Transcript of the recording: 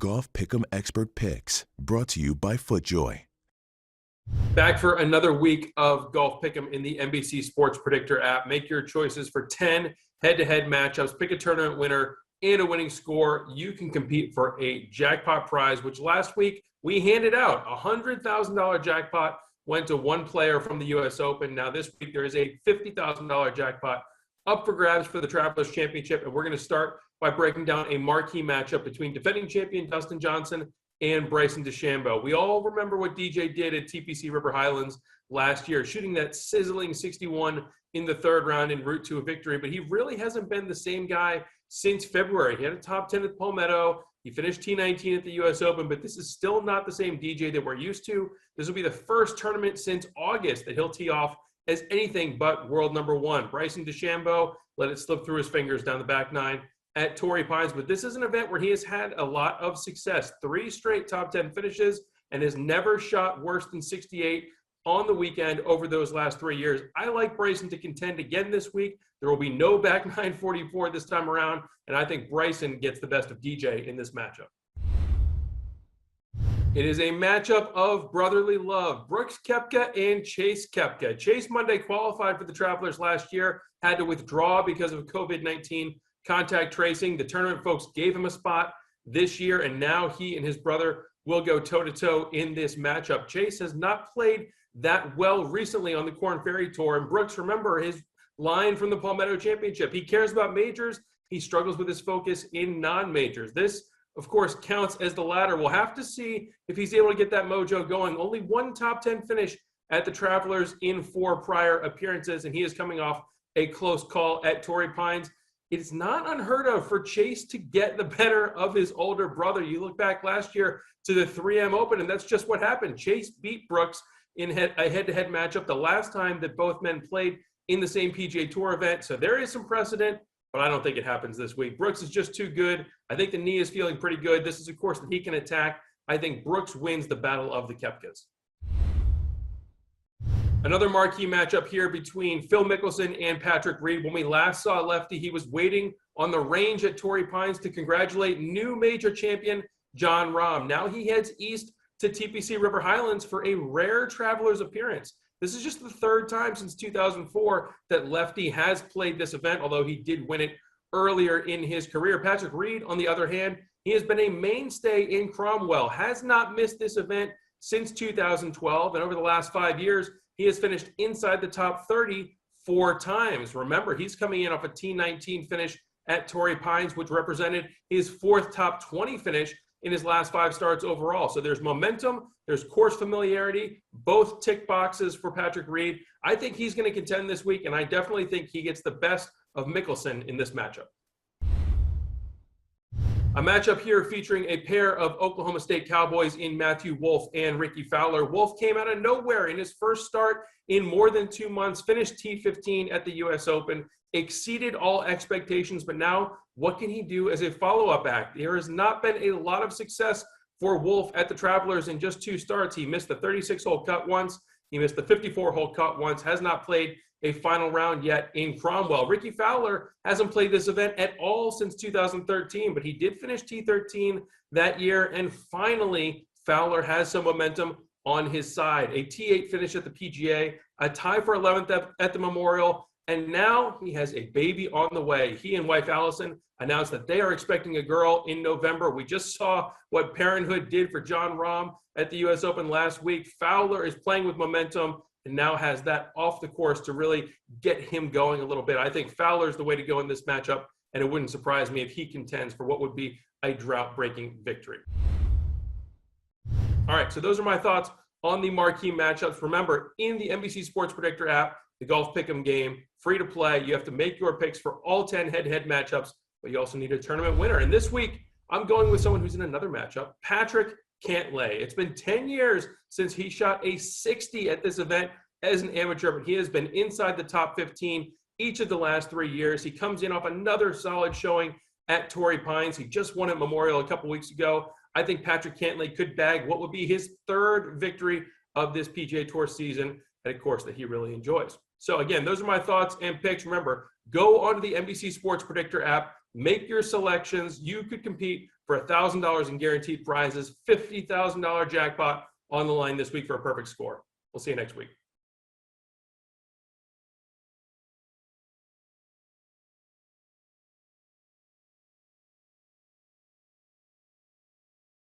Golf Pick'em Expert Picks, brought to you by FootJoy. Back for another week of Golf Pick'em in the NBC Sports Predictor app. Make your choices for 10 head-to-head matchups. Pick a tournament winner and a winning score. You can compete for a jackpot prize, which last week we handed out. A $100,000 jackpot went to one player from the U.S. Open. Now this week there is a $50,000 jackpot up for grabs for the Travelers Championship, and we're going to start by breaking down a marquee matchup between defending champion Dustin Johnson and Bryson DeChambeau. We all remember what DJ did at TPC River Highlands last year, shooting that sizzling 61 in the third round en route to a victory, but he really hasn't been the same guy since February. He had a top 10 at Palmetto. He finished T19 at the U.S. Open, but this is still not the same DJ that we're used to. This will be the first tournament since August that he'll tee off as anything but world number one. Bryson DeChambeau let it slip through his fingers down the back nine at Torrey Pines, but this is an event where he has had a lot of success. 3 straight top 10 finishes and has never shot worse than 68 on the weekend over those last 3 years. I like Bryson to contend again this week. There will be no back 944 this time around, and I think Bryson gets the best of DJ in this matchup. It is a matchup of brotherly love. Brooks Koepka and Chase Koepka. Chase Monday qualified for the Travelers last year, had to withdraw because of COVID-19 contact tracing. The tournament folks gave him a spot this year, and now he and his brother will go toe-to-toe in this matchup. Chase has not played that well recently on the Korn Ferry Tour, and Brooks, remember his line from the Palmetto Championship. He cares about majors. He struggles with his focus in non-majors. This, of course, counts as the latter. We'll have to see if he's able to get that mojo going. Only one top 10 finish at the Travelers in 4 prior appearances, and he is coming off a close call at Torrey Pines. It's not unheard of for Chase to get the better of his older brother. You look back last year to the 3M Open, and that's just what happened. Chase beat Brooks in a head-to-head matchup the last time that both men played in the same PGA Tour event. So there is some precedent, but I don't think it happens this week. Brooks is just too good. I think the knee is feeling pretty good. This is a course that he can attack. I think Brooks wins the battle of the Koepkas. Another marquee matchup here between Phil Mickelson and Patrick Reed. When we last saw Lefty, he was waiting on the range at Torrey Pines to congratulate new major champion Jon Rahm. Now he heads east to TPC River Highlands for a rare Travelers appearance. This is just the 3rd time since 2004 that Lefty has played this event, although he did win it earlier in his career. Patrick Reed, on the other hand, he has been a mainstay in Cromwell, has not missed this event since 2012, and over the last 5 years, he has finished inside the top 30 4 times. Remember, he's coming in off a T19 finish at Torrey Pines, which represented his 4th top 20 finish in his last 5 starts overall. So there's momentum, there's course familiarity, both tick boxes for Patrick Reed. I think he's going to contend this week, and I definitely think he gets the best of Mickelson in this matchup. A matchup here featuring a pair of Oklahoma State Cowboys in Matthew Wolff and Ricky Fowler. Wolff came out of nowhere in his first start in more than 2 months, finished T15 at the U.S. Open, exceeded all expectations, but now what can he do as a follow-up act? There has not been a lot of success for Wolff at the Travelers in just 2 starts. He missed the 36-hole cut once. He missed the 54-hole cut once, has not played a final round yet in Cromwell. Ricky Fowler hasn't played this event at all since 2013, but he did finish T13 that year, and finally, Fowler has some momentum on his side. A T8 finish at the PGA, a tie for 11th at the Memorial, and now he has a baby on the way. He and wife Allison announced that they are expecting a girl in November. We just saw what parenthood did for Jon Rahm at the U.S. Open last week. Fowler is playing with momentum and now has that off the course to really get him going a little bit. I think Fowler is the way to go in this matchup, and it wouldn't surprise me if he contends for what would be a drought-breaking victory. All right, so those are my thoughts on the marquee matchups. Remember, in the NBC Sports Predictor app, the Golf Pick'em game, free to play. You have to make your picks for all 10 head-to-head matchups, but you also need a tournament winner. And this week, I'm going with someone who's in another matchup, Patrick Cantlay. It's been 10 years since he shot a 60 at this event as an amateur, but he has been inside the top 15 each of the last 3 years. He comes in off another solid showing at Torrey Pines. He just won at Memorial a couple weeks ago. I think Patrick Cantlay could bag what would be his 3rd victory of this PGA Tour season at a course that he really enjoys. So again, those are my thoughts and picks. Remember, go onto the NBC Sports Predictor app, make your selections. You could compete for $1,000 in guaranteed prizes, $50,000 jackpot on the line this week for a perfect score. We'll see you next week.